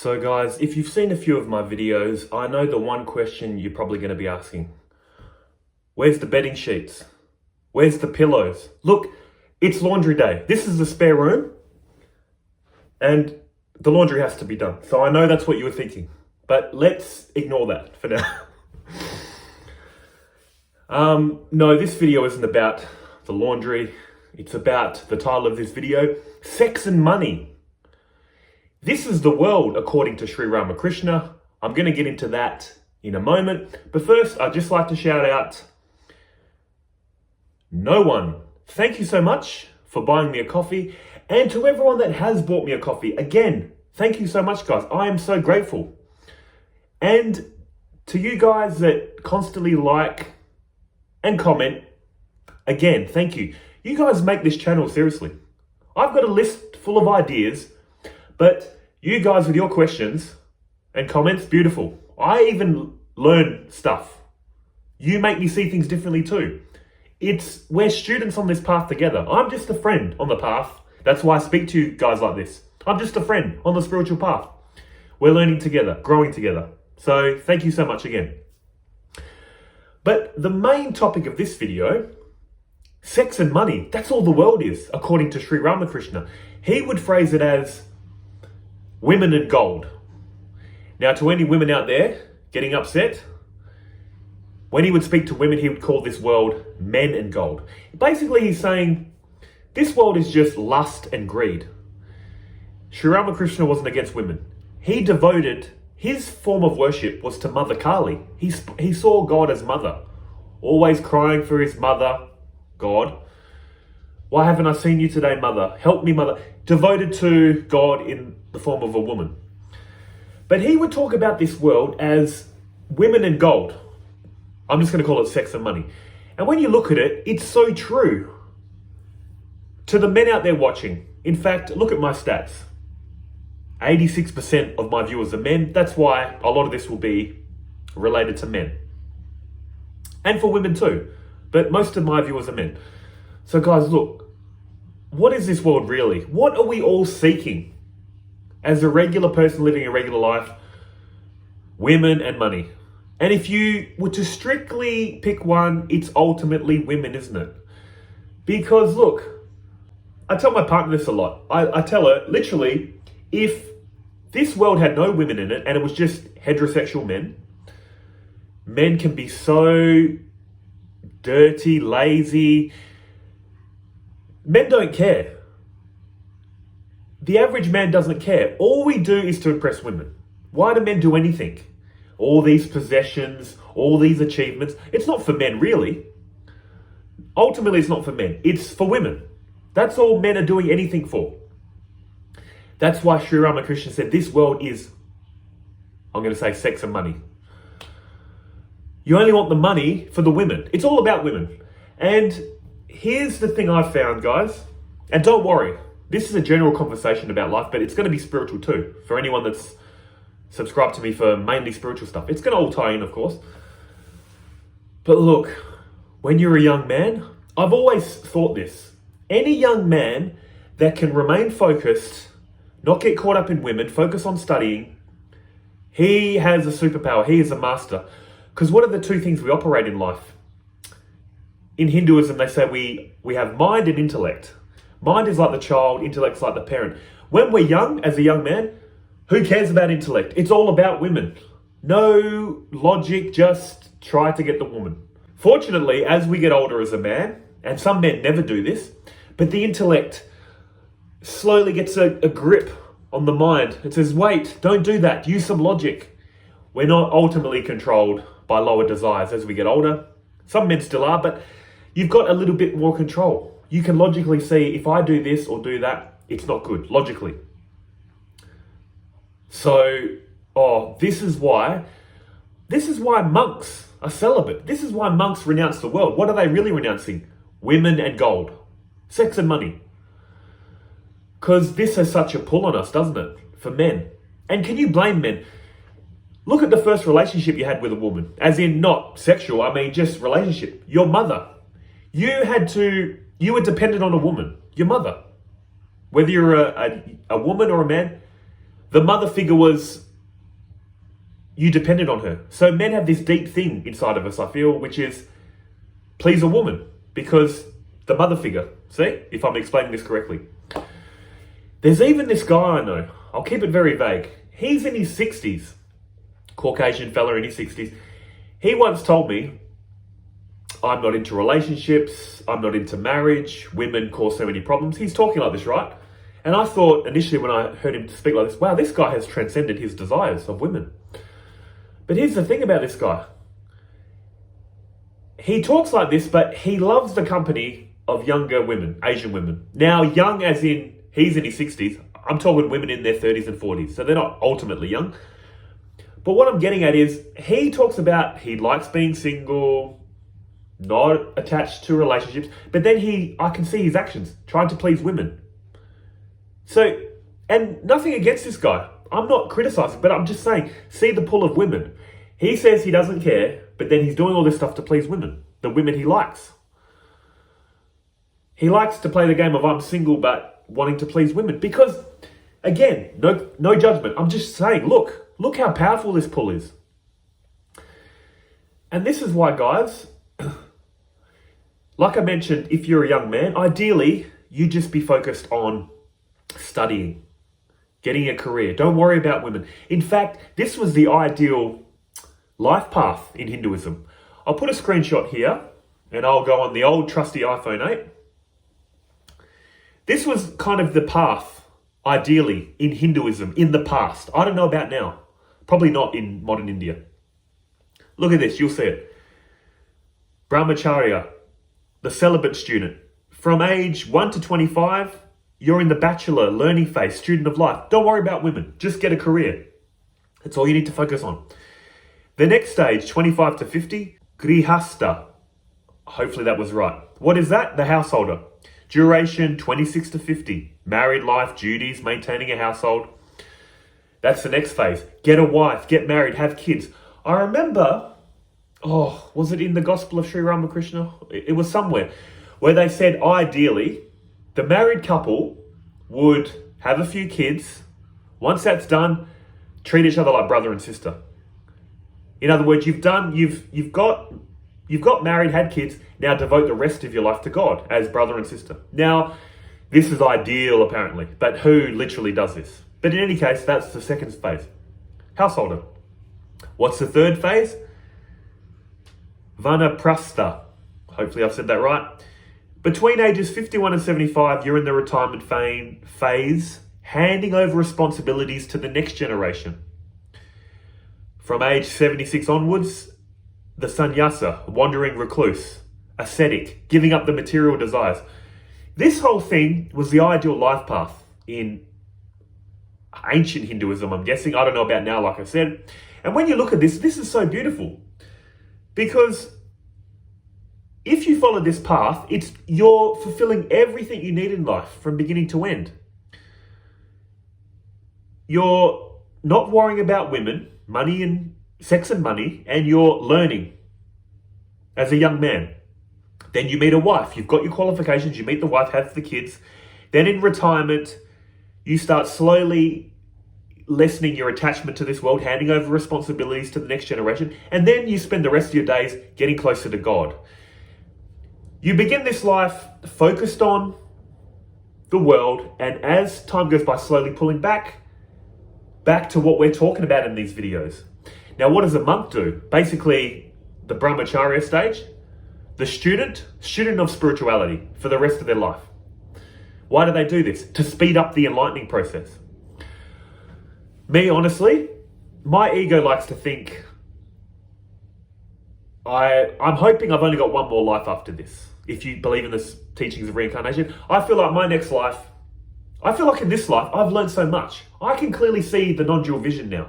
So guys, if you've seen a few of my videos, I know the one question you're probably going to be asking. Where's the bedding sheets? Where's the pillows? Look, it's laundry day. This is the spare room and the laundry has to be done. So I know that's what you were thinking, but let's ignore that for now. No, this video isn't about the laundry. It's about the title of this video, Sex and Money. This is the world according to Sri Ramakrishna. I'm going to get into that in a moment. But first, I'd just like to shout out no one. Thank you so much for buying me a coffee. And to everyone that has bought me a coffee, again, thank you so much, guys. I am so grateful. And to you guys that constantly like and comment, again, thank you. You guys make this channel seriously. I've got a list full of ideas, but you guys with your questions and comments, beautiful. I even learn stuff. You make me see things differently too. We're students on this path together. I'm just a friend on the path. That's why I speak to you guys like this. I'm just a friend on the spiritual path. We're learning together, growing together. So thank you so much again. But the main topic of this video, sex and money, that's all the world is, according to Sri Ramakrishna. He would phrase it as women and gold. Now, to any women out there getting upset, when he would speak to women, he would call this world men and gold. Basically, he's saying this world is just lust and greed. Sri Ramakrishna wasn't against women. He devoted, his form of worship was to Mother Kali. He saw God as mother, always crying for his mother, God. Why haven't I seen you today, mother? Help me, mother. Devoted to God in the form of a woman. But he would talk about this world as women and gold. I'm just going to call it sex and money. And when you look at it, it's so true. To the men out there watching, in fact, look at my stats. 86% of my viewers are men. That's why a lot of this will be related to men. And for women too. But most of my viewers are men. So guys, look, what is this world really? What are we all seeking? As a regular person living a regular life, women and money. And if you were to strictly pick one, it's ultimately women, isn't it? Because look, I tell my partner this a lot. I tell her, literally, if this world had no women in it and it was just heterosexual men can be so dirty, lazy. Men don't care. The average man doesn't care. All we do is to impress women. Why do men do anything? All these possessions, all these achievements. It's not for men, really. Ultimately, it's not for men. It's for women. That's all men are doing anything for. That's why Sri Ramakrishna said this world is, I'm going to say, sex and money. You only want the money for the women. It's all about women. And here's the thing I've found, guys. And don't worry, this is a general conversation about life, but it's going to be spiritual too. For anyone that's subscribed to me for mainly spiritual stuff. It's going to all tie in, of course. But look, when you're a young man, I've always thought this. Any young man that can remain focused, not get caught up in women, focus on studying, he has a superpower. He is a master. Because what are the two things we operate in life? In Hinduism, they say we have mind and intellect. Mind is like the child, intellect's like the parent. When we're young, as a young man, who cares about intellect? It's all about women. No logic, just try to get the woman. Fortunately, as we get older as a man, and some men never do this, but the intellect slowly gets a grip on the mind. It says, wait, don't do that. Use some logic. We're not ultimately controlled by lower desires as we get older. Some men still are, but you've got a little bit more control. You can logically see if I do this or do that, it's not good, logically. So, this is why monks are celibate. This is why monks renounce the world. What are they really renouncing? Women and gold, sex and money. Because this has such a pull on us, doesn't it? For men. And can you blame men? Look at the first relationship you had with a woman. As in not sexual, I mean just relationship. Your mother. You were dependent on a woman. Your mother. Whether you're a woman or a man, The mother figure was, you depended on her. So men have this deep thing inside of us, I feel, which is please a woman because the mother figure. See, if I'm explaining this correctly. There's even this guy I know, I'll keep it very vague. He's in his 60s, Caucasian fella in his 60s. He once told me, I'm not into relationships, I'm not into marriage, women cause so many problems. He's talking like this, right? And I thought initially when I heard him speak like this, wow, this guy has transcended his desires of women. But here's the thing about this guy. He talks like this, but he loves the company of younger women, Asian women. Now, young as in, he's in his 60s. I'm talking women in their 30s and 40s. So they're not ultimately young. But what I'm getting at is, he talks about he likes being single, not attached to relationships. But then I can see his actions, trying to please women. So, and nothing against this guy. I'm not criticizing, but I'm just saying, see the pull of women. He says he doesn't care, but then he's doing all this stuff to please women, the women he likes. He likes to play the game of I'm single, but wanting to please women. Because, again, no judgment. I'm just saying, look how powerful this pull is. And this is why, guys, like I mentioned, if you're a young man, ideally, you just be focused on studying, getting a career. Don't worry about women. In fact, this was the ideal life path in Hinduism. I'll put a screenshot here and I'll go on the old trusty iPhone 8. This was kind of the path, ideally, in Hinduism in the past. I don't know about now. Probably not in modern India. Look at this, you'll see it. Brahmacharya, the celibate student. From age 1 to 25, you're in the bachelor, learning phase, student of life. Don't worry about women. Just get a career. That's all you need to focus on. The next stage, 25 to 50, grihasta. Hopefully that was right. What is that? The householder. Duration, 26 to 50. Married life, duties, maintaining a household. That's the next phase. Get a wife, get married, have kids. I remember, was it in the Gospel of Sri Ramakrishna? It was somewhere where they said ideally, the married couple would have a few kids. Once that's done, treat each other like brother and sister. In other words, you've got married, had kids, now devote the rest of your life to God as brother and sister. Now, this is ideal apparently, but who literally does this? But in any case, that's the second phase. Householder. What's the third phase? Vanaprastha. Hopefully I've said that right. Between ages 51 and 75, you're in the retirement phase, handing over responsibilities to the next generation. From age 76 onwards, the sannyasa, wandering recluse, ascetic, giving up the material desires. This whole thing was the ideal life path in ancient Hinduism, I'm guessing. I don't know about now, like I said. And when you look at this, this is so beautiful. Because if you follow this path, you're fulfilling everything you need in life from beginning to end. You're not worrying about women, money and sex and money, and you're learning as a young man. Then you meet a wife. You've got your qualifications. You meet the wife, have the kids. Then in retirement, you start slowly lessening your attachment to this world, handing over responsibilities to the next generation. And then you spend the rest of your days getting closer to God. You begin this life focused on the world, and as time goes by, slowly pulling back to what we're talking about in these videos. Now, what does a monk do? Basically, the brahmacharya stage, the student of spirituality for the rest of their life. Why do they do this? To speed up the enlightening process. Me, honestly, my ego likes to think, I'm hoping I've only got one more life after this. If you believe in the teachings of reincarnation, I feel like my next life, I feel like in this life, I've learned so much. I can clearly see the non-dual vision now.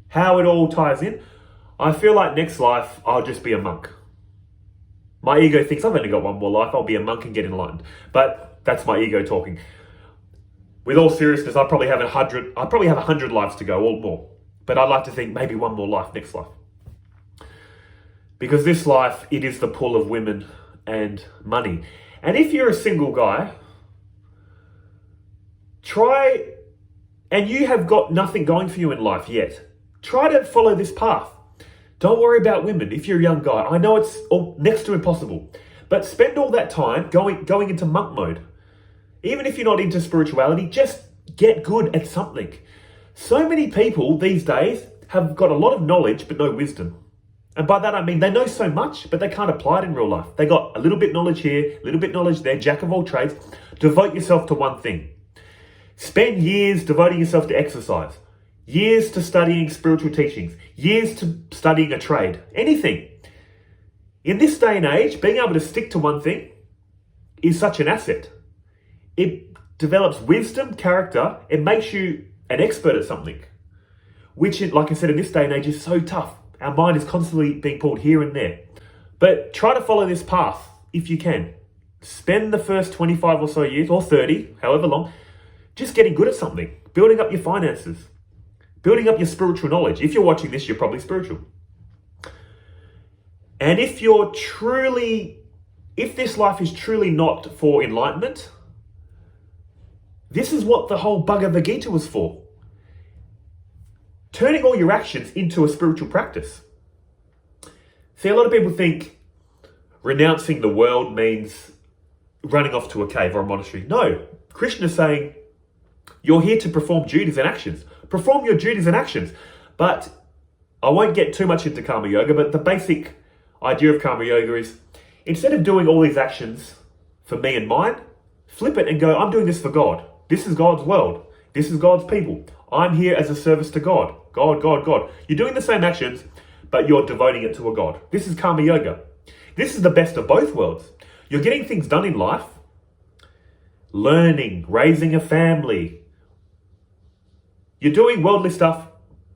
How it all ties in. I feel like next life, I'll just be a monk. My ego thinks I've only got one more life. I'll be a monk and get enlightened. But that's my ego talking. With all seriousness, I probably have 100 lives to go or more. But I'd like to think maybe one more life, next life. Because this life, it is the pull of women and money. And if you're a single guy, try and you have got nothing going for you in life yet, try to follow this path. Don't worry about women if you're a young guy. I know it's next to impossible, but spend all that time going into monk mode. Even if you're not into spirituality, just get good at something. So many people these days have got a lot of knowledge but no wisdom. And by that I mean they know so much, but they can't apply it in real life. They got a little bit knowledge here, a little bit knowledge there, jack of all trades. Devote yourself to one thing. Spend years devoting yourself to exercise, years to studying spiritual teachings, years to studying a trade, anything. In this day and age, being able to stick to one thing is such an asset. It develops wisdom, character, it makes you an expert at something, which, like I said, in this day and age is so tough. Our mind is constantly being pulled here and there. But try to follow this path if you can. Spend the first 25 or so years, or 30, however long, just getting good at something, building up your finances, building up your spiritual knowledge. If you're watching this, you're probably spiritual. And if this life is truly not for enlightenment, this is what the whole Bhagavad Gita was for. Turning all your actions into a spiritual practice. See, a lot of people think renouncing the world means running off to a cave or a monastery. No, Krishna is saying you're here to perform duties and actions. Perform your duties and actions. But I won't get too much into Karma Yoga, but the basic idea of Karma Yoga is instead of doing all these actions for me and mine, flip it and go, I'm doing this for God. This is God's world. This is God's people. I'm here as a service to God. God, God, God. You're doing the same actions, but you're devoting it to a God. This is Karma Yoga. This is the best of both worlds. You're getting things done in life, learning, raising a family. You're doing worldly stuff,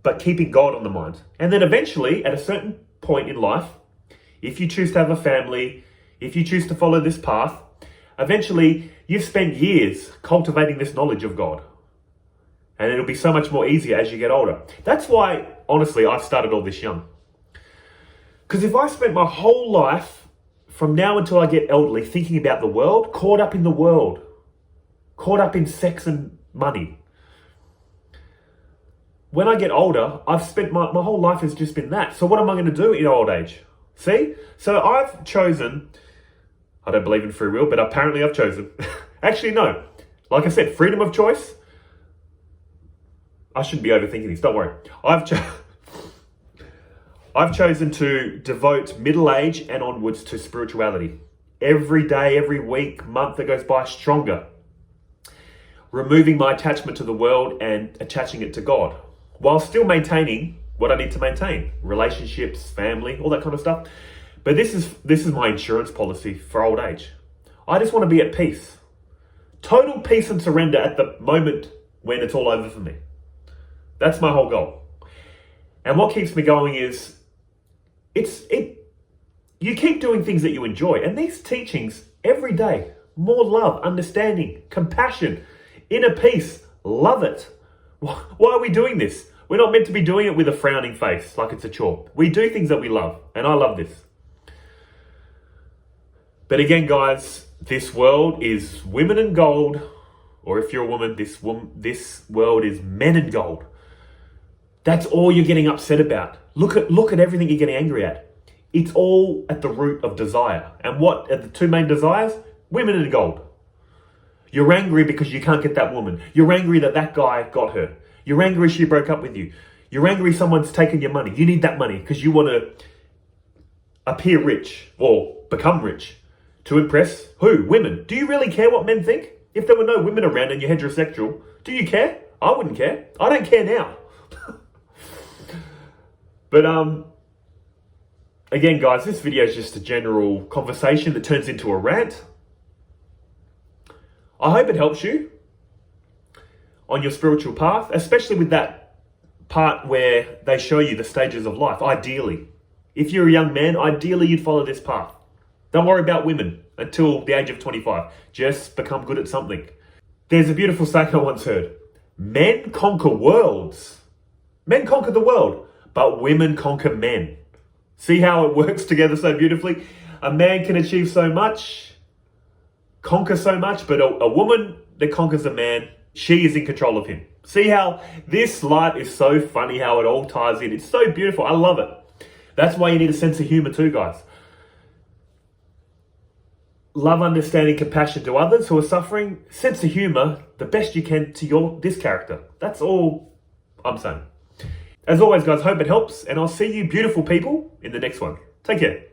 but keeping God on the mind. And then eventually, at a certain point in life, if you choose to have a family, if you choose to follow this path, eventually you've spent years cultivating this knowledge of God. And it'll be so much more easier as you get older. That's why, honestly, I started all this young. Because if I spent my whole life, from now until I get elderly, thinking about the world, caught up in the world, caught up in sex and money, when I get older, I've spent my whole life has just been that. So what am I going to do in old age? See? So I've chosen, I don't believe in free will, but apparently I've chosen. Actually, no. Like I said, freedom of choice. I shouldn't be overthinking this, don't worry. I've chosen to devote middle age and onwards to spirituality. Every day, every week, month that goes by, stronger. Removing my attachment to the world and attaching it to God, while still maintaining what I need to maintain. Relationships, family, all that kind of stuff. But this is my insurance policy for old age. I just want to be at peace. Total peace and surrender at the moment when it's all over for me. That's my whole goal. And what keeps me going is, you keep doing things that you enjoy. And these teachings every day, more love, understanding, compassion, inner peace, love it. Why are we doing this? We're not meant to be doing it with a frowning face, like it's a chore. We do things that we love, and I love this. But again, guys, this world is women in gold, or if you're a woman, this world is men in gold. That's all you're getting upset about. Look at everything you're getting angry at. It's all at the root of desire. And what are the two main desires? Women in gold. You're angry because you can't get that woman. You're angry that guy got her. You're angry she broke up with you. You're angry someone's taken your money. You need that money because you want to appear rich or become rich to impress who? Women. Do you really care what men think? If there were no women around and you're heterosexual, do you care? I wouldn't care. I don't care now. But again, guys, this video is just a general conversation that turns into a rant. I hope it helps you on your spiritual path, especially with that part where they show you the stages of life, ideally. If you're a young man, ideally you'd follow this path. Don't worry about women until the age of 25. Just become good at something. There's a beautiful saying I once heard. Men conquer worlds. Men conquer the world, but women conquer men. See how it works together so beautifully? A man can achieve so much, conquer so much, but a woman that conquers a man, she is in control of him. See how this life is so funny, how it all ties in. It's so beautiful. I love it. That's why you need a sense of humor too, guys. Love, understanding, compassion to others who are suffering. Sense of humor, the best you can to this character. That's all I'm saying. As always, guys, hope it helps, and I'll see you beautiful people in the next one. Take care.